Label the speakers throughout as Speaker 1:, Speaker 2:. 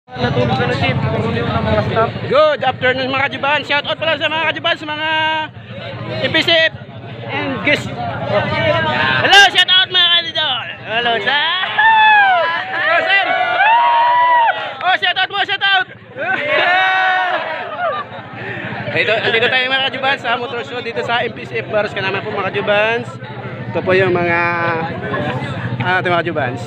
Speaker 1: Natulog na chief, pagkunin ng mga staff.
Speaker 2: Good afternoon mga kajuban. Shout out pala sa mga kajuban, sa mga MPCF and guest. Hello, shout out mga kajuban. Hello, sir. Hello, sir. Oh, shout out mo, shout out. Dito tayo mga kajubans sa motor show dito sa MPCF Baros ka naman po mga kajubans. Ito po yung mga ating mga kajubans.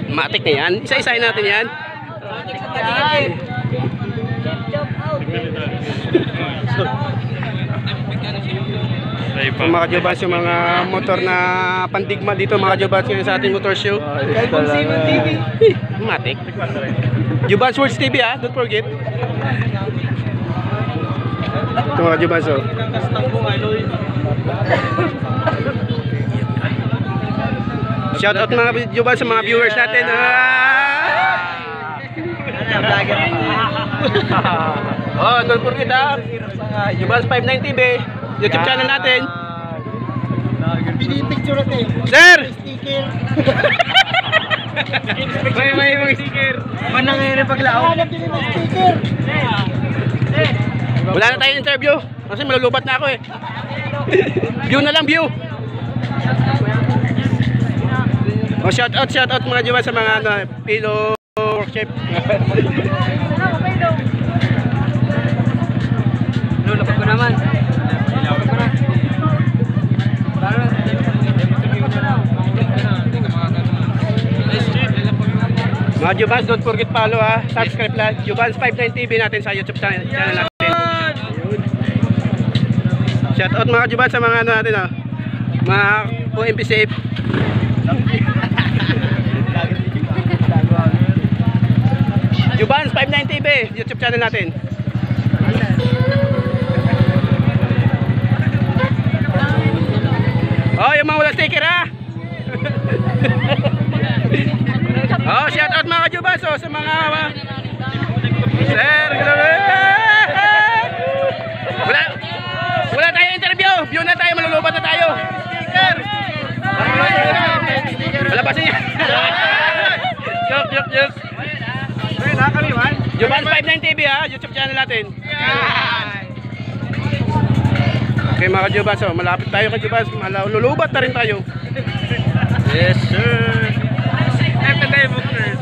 Speaker 2: Matik na yan. Isa-isahin natin yan. Mga kajubans yung mga motor na pandigma dito mga kajubans ngayon sa ating motor show. Matik. Jubans Words TV don't forget. Ito mga Jubans oh. Shout out mga Jubans sa mga viewers natin. Oh, don't forget Jubans 59 TV YouTube channel natin.
Speaker 1: Pinipicture natin.
Speaker 2: Sir!
Speaker 1: Sticker.
Speaker 2: May mga sticker.
Speaker 1: Manang ngayon paglao. Sticker.
Speaker 2: Wala na tayong interview kasi malulubat na ako eh. View na lang, view. Oh, shout out mga Jubans sa mga Pilo workshop. Lulapag ko naman. Mga Jubans, don't forget follow subscribe lang. Jubans 59 TV natin sa YouTube channel natin. Shout out mga Jubans sa mga natin mga OMPCF. Jubans 59 TV YouTube channel natin. Oh, yung mga wala sticker Oh, shout out mga Jubans sa mga sir, grabe. Wala tayong interview. View na tayo, malulubat na tayo. Sticker. Palabasin niya. Yup. Jubans 59 TV YouTube channel natin. Okay mga Jubans, malapit tayo kay Jubans, malulubat na rin tayo. Yes sir. After tayo bookers.